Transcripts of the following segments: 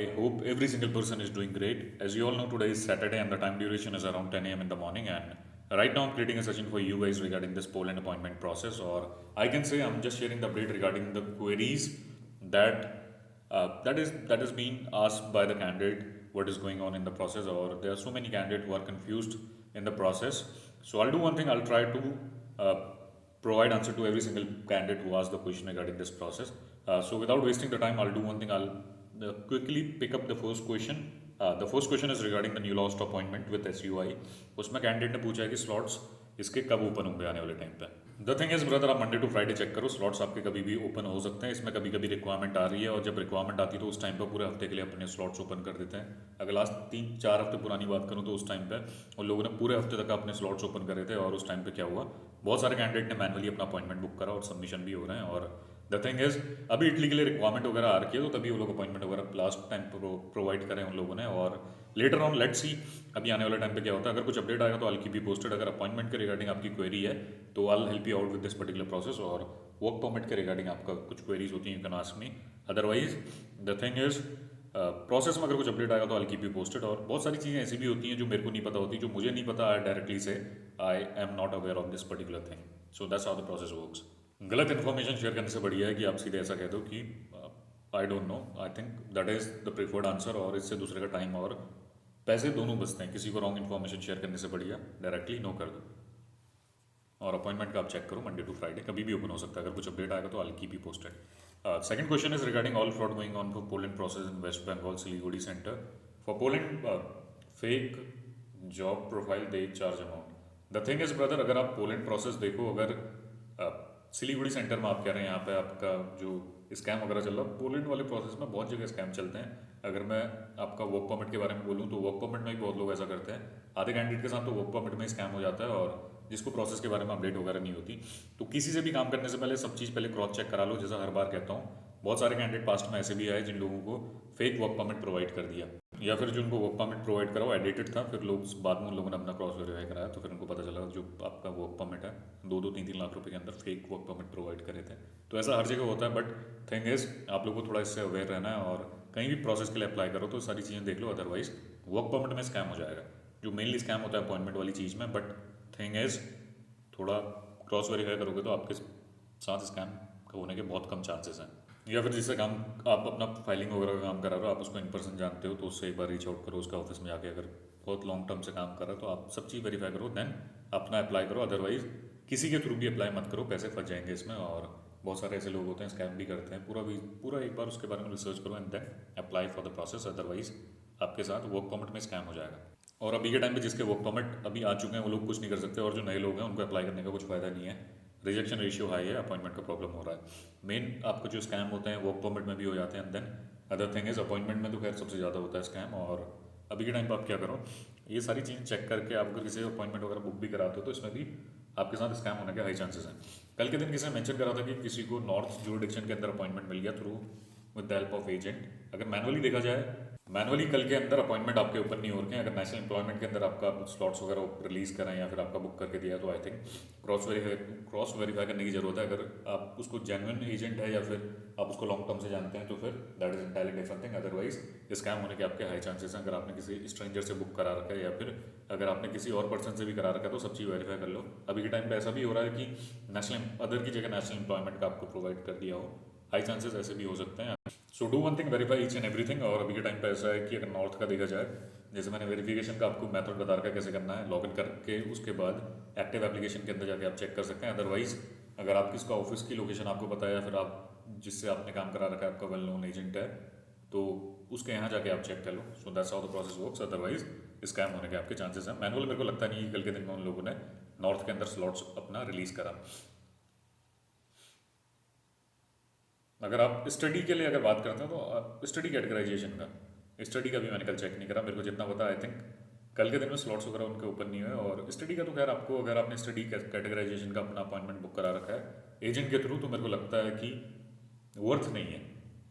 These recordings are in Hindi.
I hope every single person is doing great. As you all know, today is Saturday and the time duration is around 10 a.m. in the morning. And right now, I'm creating a session for you guys regarding this Poland appointment process, or I can say I'm just sharing the update regarding the queries that is being asked by the candidate. What is going on in the process, or there are so many candidates who are confused in the process. So I'll do one thing. I'll try to uh, provide answer to every single candidate who asked the question regarding this process. So without wasting the time, I'll do one thing. I'll quickly pick up the first question. The first question is regarding the new lost appointment with SUI. उसमें कैंडिडेट ने पूछा है कि स्लॉट्स इसके कब ओपन होंगे आने वाले टाइम पे। द थिंग इज ब्रदर, आप मंडे टू फ्राइडे चेक करो, स्लॉट्स आपके कभी भी ओपन हो सकते हैं। इसमें कभी कभी रिक्वायरमेंट आ रही है, और जब रिक्वायरमेंट आती है तो उस टाइम पर पूरे हफ्ते के लिए अपने स्लॉट्स ओपन कर देते हैं। अगर लास्ट 3-4 हफ्ते पुरानी बात करूँ तो उस टाइम पे उन लोगों ने पूरे हफ्ते तक अपने स्लॉट्स ओपन करे थे, और उस टाइम पे क्या हुआ, बहुत सारे कैंडिडेट ने मैनुअली अपना अपॉइंटमेंट बुक करा और सबमिशन भी हो रहे हैं। और द थिंग इज अभी इटली के लिए रिक्वायरमेंट वगैरह आ रखी है, तो तभी वो लोग अपॉइंटमेंट वगैरह लास्ट टाइम प्रोवाइड करें उन लोगों ने। और लेटर ऑन लेट्स सी अभी आने वाले टाइम पे क्या होता है। अगर कुछ अपडेट आएगा तो आई कीप यू पोस्टेड। अगर अपॉइंटमेंट के रिगार्डिंग आपकी क्वेरी है तो I help you out with this particular process. और वर्क परमिट के रिगार्डिंग आपका कुछ क्वेरीज होती हैं, you can ask me. Otherwise the thing is process में अगर कुछ अपडेट आएगा तो आई कीप यू पोस्टेड। और बहुत सारी चीज़ें ऐसी भी होती हैं जो मेरे को नहीं पता होती, जो मुझे नहीं पता है डायरेक्टली से, आई am not aware of this particular thing. So that's how the process works. गलत इन्फॉर्मेशन शेयर करने से बढ़िया है कि आप सीधे ऐसा कह दो कि I don't know. I think that is the preferred answer, और इससे दूसरे का टाइम और पैसे दोनों बचते हैं। किसी को रॉन्ग इन्फॉर्मेशन शेयर करने से बढ़िया डायरेक्टली नो कर दो। और अपॉइंटमेंट का आप चेक करो, मंडे टू फ्राइडे कभी भी ओपन हो सकता है। अगर कुछ अपडेट आएगा तो I keep you posted. Second question is regarding all fraud going on for Poland process in West Bengal Siliguri centre for Poland fake job profile they charge amount. The thing is brother, अगर आप पोलैंड प्रोसेस देखो, अगर सिलीगुड़ी सेंटर में आप कह रहे हैं यहाँ पे आपका जो स्कैम वगैरह चल रहा है, पोलैंड वाले प्रोसेस में बहुत जगह स्कैम चलते हैं। अगर मैं आपका वर्क परमिट के बारे में बोलूँ तो वर्क परमिट में भी बहुत लोग ऐसा करते हैं। आधे कैंडिडेट के साथ तो वर्क परमिट में स्कैम हो जाता है, और जिसको प्रोसेस के बारे में अपडेट वगैरह नहीं होती। तो किसी से भी काम करने से पहले सब चीज़ पहले क्रॉस चेक करा लो, जैसा हर बार कहता हूँ। बहुत सारे कैंडिडेट पास्ट में ऐसे भी आए जिन लोगों को फेक वर्क परमिट प्रोवाइड कर दिया, या फिर जिनको वर्क परमिट प्रोवाइड करा वो एडिटेड था, फिर लोग बाद में उन लोगों ने अपना क्रॉस वेरीफाई कराया, तो फिर उनको पता चला जो आपका वर्क परमिट है 2-3 लाख रुपए के अंदर फेक वर्क परमिट प्रोवाइड करे थे। तो ऐसा हर जगह होता है, बट थिंग इज आप लोग को थोड़ा इससे अवेयर रहना है, और कहीं भी प्रोसेस के लिए अप्लाई करो तो सारी चीज़ें देख लो। अदरवाइज वर्क परमिट में स्कैम हो जाएगा, जो मेनली स्कैम होता है अपॉइंटमेंट वाली चीज़ में। बट थिंग इज थोड़ा क्रॉस वेरीफाई करोगे तो आपके साथ स्कैम होने के बहुत कम चांसेस हैं। या फिर जिससे काम आप अपना फाइलिंग वगैरह का काम करा रहे हो, आप उसको इन पर्सन जानते हो, तो उससे एक बार रीच आउट करो उसका ऑफिस में जाके। अगर बहुत लॉन्ग टर्म से काम कर रहा है तो आप सब चीज़ वेरीफाई करो, देन अपना अप्लाई करो। अदरवाइज किसी के थ्रू भी अप्लाई मत करो, पैसे फंस जाएंगे इसमें। और बहुत सारे ऐसे लोग होते हैं स्कैम भी करते हैं। पूरा एक बार उसके बारे में रिसर्च करो and then apply for the process. Otherwise आपके साथ वर्क परमिट में स्कैम हो जाएगा। और अभी के टाइम पे जिसके वर्क परमिट अभी आ चुके हैं वो लोग कुछ नहीं कर सकते, और जो नए लोग हैं उनको अप्लाई करने का कुछ फ़ायदा नहीं है। रिजेक्शन रेशियो हाई है, अपॉइंटमेंट का प्रॉब्लम हो रहा है। मेन आपको जो स्कैम होते हैं वर्क परमिट में भी हो जाते हैं, and then other thing is appointment में तो खैर सबसे ज़्यादा होता है स्कैम। और अभी के टाइम पर आप क्या करो, ये सारी चीज़ें चेक करके आप अगर किसी अपॉइंटमेंट वगैरह बुक भी कराते हो तो इसमें भी आपके साथ स्कैम होने के हाई चांसेस हैं। कल के दिन किसी ने मेंशन करा था कि किसी को नॉर्थ जुरिडिक्शन के अंदर अपॉइंटमेंट मिल गया through with the help of agent. अगर मैनुअली देखा जाए, मैनुअली कल के अंदर अपॉइंटमेंट आपके ऊपर नहीं हो रखे हैं। अगर नेशनल एम्प्लॉयमेंट के अंदर आपका स्लॉट्स वगैरह रिलीज करें या फिर आपका बुक करके दिया, तो आई थिंक क्रॉस वेरीफाई करने की जरूरत है। अगर आप उसको जेन्युइन एजेंट है या फिर आप उसको लॉन्ग टर्म से जानते हैं तो फिर that is entirely different thing. Otherwise scam होने के आपके हाई चांसेस हैं। अगर आपने किसी स्ट्रेंजर से बुक करा रखा है या फिर अगर आपने किसी और पर्सन से भी करा रखा है तो सब चीज़ वेरीफाई कर लो। अभी के टाइम पे ऐसा भी हो रहा है कि नेशनल अदर की जगह नेशनल एम्प्लॉयमेंट का आपको प्रोवाइड कर दिया हो, हाई चांसेस ऐसे भी हो सकते हैं। So do one thing, verify each and everything. और अभी के टाइम पे ऐसा है कि अगर नॉर्थ का देखा जाए, जैसे मैंने वेरिफिकेशन का आपको मेथड बता रखा है कैसे करना है, लॉगिन करके उसके बाद एक्टिव एप्लीकेशन के अंदर जाके आप चेक कर सकते हैं। अदरवाइज अगर आप किसका ऑफिस की लोकेशन आपको पता है या फिर आप जिससे आपने काम करा रखा है आपका वेल नोन एजेंट है, तो उसके यहाँ जाके आप चेक कर लो। So that's how the process works. Otherwise scam होने के आपके चांसेस हैं। मैनुअल मेरे को लगता नहीं है कि कल के दिन में उन लोगों ने नॉर्थ के अंदर स्लॉट्स अपना रिलीज करा। अगर आप स्टडी के लिए अगर बात करते हैं तो स्टडी कैटेगराइजेशन का, स्टडी का भी मैंने कल चेक नहीं करा। मेरे को जितना पता आई थिंक कल के दिन में स्लॉट्स वगैरह उनके ओपन नहीं हुए। और स्टडी का तो खैर आपको अगर आपने स्टडी कैटेगराइजेशन का अपना अपॉइंटमेंट बुक करा रखा है एजेंट के थ्रू, तो मेरे को लगता है कि वर्थ नहीं है।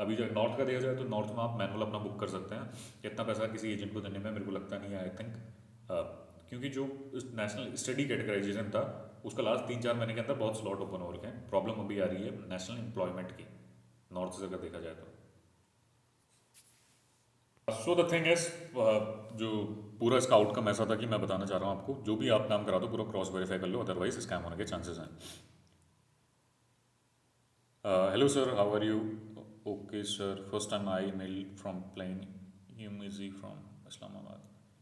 अभी जब नॉर्थ का देखा जाए तो नॉर्थ में आप मैनुअल अपना बुक कर सकते हैं। इतना पैसा किसी एजेंट को देने में मेरे को लगता नहीं है आई थिंक, क्योंकि जो नेशनल स्टडी कैटेगराइजेशन था उसका लास्ट 3-4 महीने के अंदर बहुत स्लॉट ओपन हो रखे हैं। प्रॉब्लम अभी आ रही है नेशनल एम्प्लॉयमेंट की, नॉर्थ से अगर देखा जाए तो। सो द थिंग इज, जो पूरा इसका आउटकम ऐसा था कि मैं बताना चाह रहा हूँ आपको, जो भी आप नाम करा दो पूरा क्रॉस वेरीफाई कर लो, अदरवाइज स्कैम होने के चांसेस हैं. Hello sir, how are you? Okay sir, first time I email from plain Easy from Islamabad.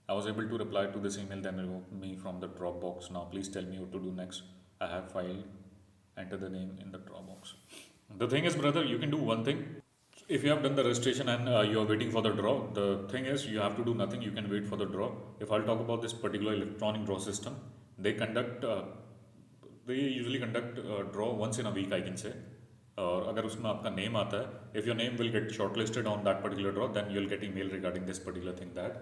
I was able to reply to this email, then removed me from the Dropbox. Now please tell me what to do next. I have filed, enter the name in the Dropbox. The thing is, brother, you can do one thing. If you have done the registration and you are waiting for the draw, the thing is you have to do nothing. You can wait for the draw. If I'll talk about this particular electronic draw system, they conduct, they usually conduct draw once in a week, I can say. और अगर उसमें आपका नेम आता है, if your name will get short listed on that particular draw, then you will get email regarding this particular thing that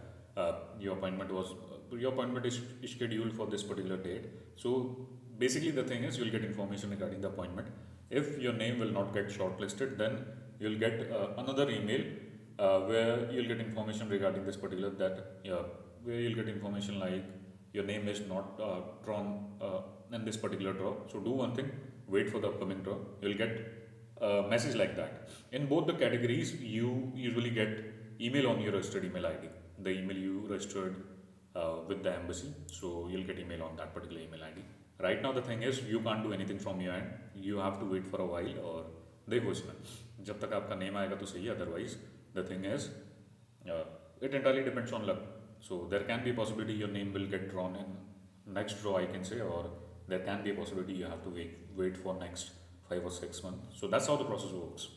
your appointment is scheduled for this particular date. So basically the thing is you'll get information regarding the appointment. If your name will not get shortlisted, then you'll get another email where you'll get information regarding this particular that where you'll get information like your name is not drawn in this particular draw. So do one thing, wait for the upcoming draw. You'll get a message like that. In both the categories, you usually get email on your registered email ID, the email you registered with the embassy. So you'll get email on that particular email ID. Right now the thing is you can't do anything from your end. You have to wait for a while. और देखो इसमें जब तक आपका नेम आएगा तो सही है, otherwise the thing is it entirely depends on luck. So there can be a possibility your name will get drawn in next draw, I can say, or there can be a possibility you have to wait for next 5 or 6 months. So that's how the process works.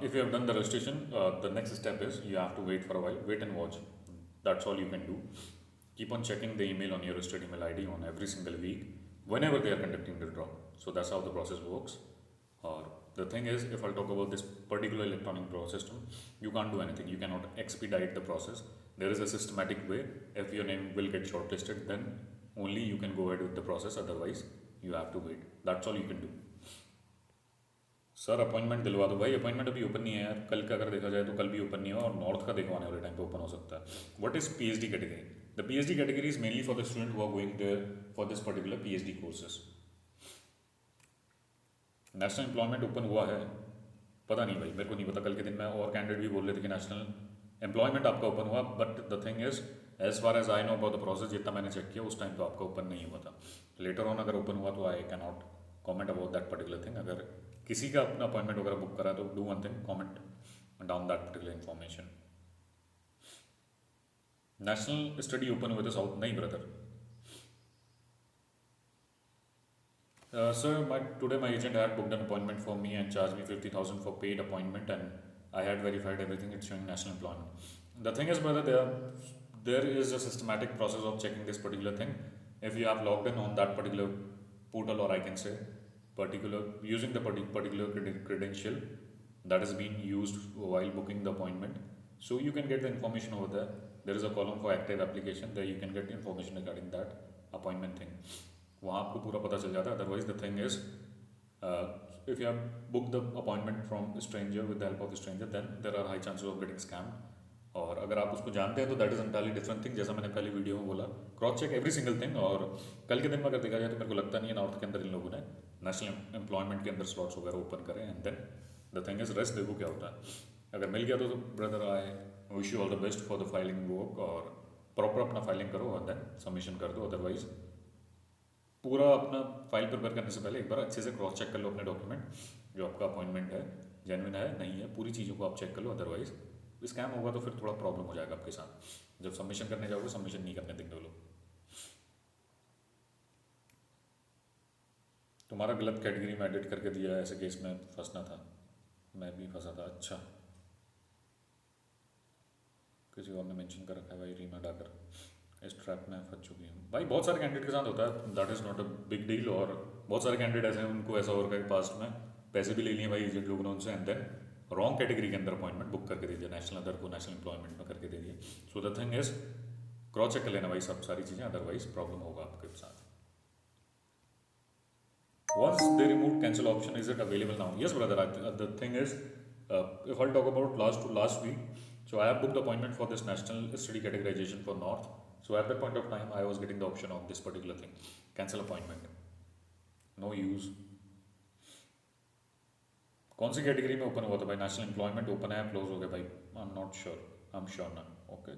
If you have done the registration, the next step is you have to wait for a while, wait and watch. That's all you can do. Keep on checking the email on your registered email ID on every single week whenever they are conducting the draw. So that's how the process works. Or the thing is, if I'll talk about this particular electronic draw system, you can't do anything. You cannot expedite the process. There is a systematic way. If your name will get shortlisted, then only you can go ahead with the process. Otherwise, you have to wait. That's all you can do. Sir appointment दिलवा दो भाई. अपॉइंटमेंट अभी ओपन नहीं है यार. कल का अगर देखा जाए तो कल भी ओपन नहीं है, और नॉर्थ का देखो आने वाले टाइम पे ओपन हो सकता है. What is PhD category? The PhD category is mainly for the student who are going there for this particular PhD courses. National employment open हुआ है? पता नहीं भाई, मेरे को नहीं पता. कल के दिन में और कैंडिडेट भी बोल रहे थे कि नेशनल एम्प्लॉयमेंट आपका ओपन हुआ, but the thing is as far as I know about the process, जितना मैंने चेक किया उस टाइम तो आपका ओपन नहीं हुआ था. लेटर ऑन अगर ओपन हुआ तो I can not comment about that particular thing. अगर किसी का अपना अपॉइंटमेंट वगैरह बुक करा तो do one thing, comment down that particular information. National study open हुए थे साउथ? नहीं brother. Sir, today my agent had booked an appointment for me and charged me 50,000 for paid appointment, and I had verified everything. It's showing national employment. The thing is, brother, there is a systematic process of checking this particular thing. If you have logged in on that particular portal, or I can say particular using the particular credential that is being used while booking the appointment, so you can get the information over there. There is a column for active application. There you can get information regarding that appointment thing. वहाँ आपको पूरा पता चल जाता है. Otherwise the thing is if you have book the appointment from stranger with the help of stranger, then there are high chances of getting scam. और अगर आप उसको जानते हैं तो that is entirely different thing. जैसा मैंने पहले वीडियो में बोला, cross check every single thing. और कल के दिन में अगर देखा जाए तो मेरे को लगता नहीं है नॉर्थ के अंदर इन लोगों ने नेशनल एम्प्लॉयमेंट के अंदर स्लॉट्स वगैरह ओपन करें. And then the thing is rest देखो क्या होता है. अगर मिल गया तो brother I wish you all the best for the filing work, और प्रॉपर अपना फाइलिंग करो और देन सबमिशन कर दो. अदरवाइज पूरा अपना फाइल प्रिपेयर करने से पहले एक बार अच्छे से क्रॉस चेक कर लो अपने डॉक्यूमेंट, जो आपका अपॉइंटमेंट है जेन्युइन है नहीं है, पूरी चीज़ों को आप चेक कर लो. अदरवाइज स्कैम होगा तो फिर थोड़ा प्रॉब्लम हो जाएगा आपके साथ. जब सबमिशन करने जाओगे, सबमिशन नहीं करने देंगे वो लोग. तुम्हारा गलत कैटेगरी में एडिट करके दिया है, ऐसे केस में फंसना था. मैं भी फंसा था. अच्छा, किसी और ने मेंशन कर रखा है भाई, रीमा डाकर इस ट्रैप में फंस चुकी हूँ भाई. बहुत सारे कैंडिडेट के साथ होता है, that is not a big deal. और बहुत सारे कैंडिडेट ऐसे हैं उनको ऐसा हो रखा है पास्ट में पैसे भी ले लिए भाई एजेंट लोगों ने उनसे, एंड देन रॉन्ग कैटेगरी के अंदर अपॉइंटमेंट बुक करके दे दिया, नेशनल अदर को नेशनल एम्प्लॉयमेंट में करके दे दिया. So the thing is cross check कर लेना भाई सब सारी चीज़ें, अदरवाइज प्रॉब्लम होगा आपके साथ. Once they removed cancel option, is it available now? Yes, brother. The thing is, if I'll talk about last week, so I have booked the appointment for this national study categorization for North. So at that point of time, I was getting the option of this particular thing, cancel appointment. No use. कौन सी कैटेगरी में ओपन हुआ था भाई? नेशनल एम्प्लॉयमेंट ओपन है, क्लोज हो गया भाई? आई am not sure. I'm sure none. Okay.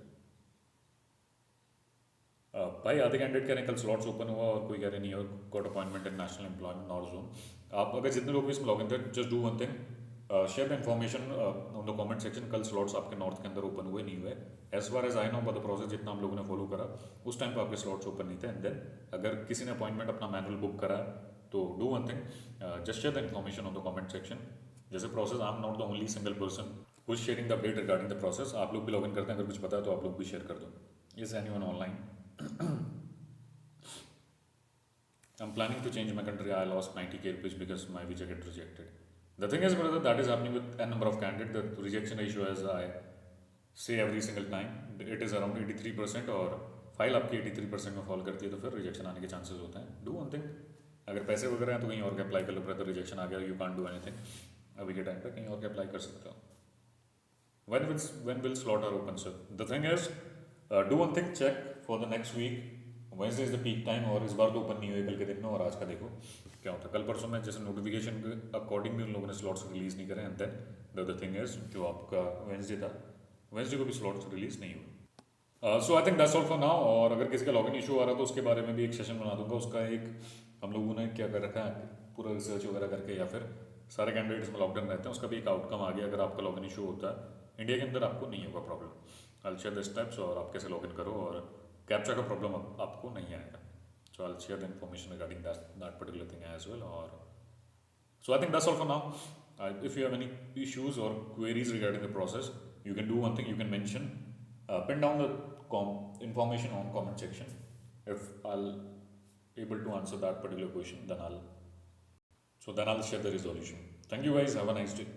भाई आधे कैंडिडेट कह रहे हैं कल स्लॉट्स ओपन हुआ और कोई कह रहे नहीं और got appointment in national employment north zone. आप अगर जितने लोग भी इसमें लॉग इन थे just do one thing, share the information on the comment section. कल स्लॉट्स आपके नॉर्थ के अंदर ओपन हुए नहीं हुए. As far as I know the process जितना हम लोगों ने फॉलो करा उस टाइम पर आपके स्लॉट्स ओपन नहीं थे. एंड देन अगर किसी ने अपॉइंटमेंट अपना मैनुअल बुक करा तो do one thing, just share the information on the comment section. जैसे process I am not the only single person who is sharing the update regarding the process. आप लोग भी लॉग इन करते हैं, अगर कुछ पता है तो आप लोग भी शेयर कर दो. Is anyone online? I'm planning to change my country. I lost 90k rupees because my visa get rejected. The thing is, brother, that is happening with a number of candidates. The rejection ratio, as I say every single time, it is around 83%. और फाइल आपकी 83% में फॉल करती है तो फिर रिजेक्शन आने के चांसेस होते हैं. डू वन थिंग, अगर पैसे वगैरह हैं तो कहीं और के अप्लाई कर लो. ब्रदर रिजेक्शन आ गया, यू कांट डू एनीथिंग. अभी के टाइम पे कहीं और के अप्लाई कर सकते हो. When will slot are open, sir? The thing is, do one thing, check for the next week. Wednesday is the peak time और इस बार तो ओपन नहीं हुए कल के दिन में. और आज का देखो क्या होता है. कल परसों में जैसे नोटिफिकेशन के अकॉर्डिंग भी उन लोगों ने स्लॉट्स रिलीज नहीं करे. And then the thing is जो आपका वेंसडे था, वेंसडे को भी स्लॉट्स रिलीज नहीं हुए. So I think that's all for now. और अगर किसी का लॉगिन इशू आ रहा है तो उसके बारे में भी एक सेशन बना दूंगा. उसका एक हम लोगों ने क्या कर रखा है पूरा रिसर्च वगैरह करके, या फिर सारे कैंडिडेट्स में लॉकडाउन रहते हैं, उसका भी एक आउटकम आ गया. अगर आपका लॉगिन इशू होता है इंडिया के अंदर आपको नहीं होगा problem. I will share the steps और आप कैसे लॉगिन करो और कैप्चा का प्रॉब्लम आपको नहीं आएगा. So I'll share the information regarding that particular thing as well. Or so I think that's all for now. If you have any issues or queries regarding the process, you can do one thing. You can mention, pin down the information on comment section. If I'll able to answer that particular question, then I'll share the resolution. Thank you guys. Have a nice day.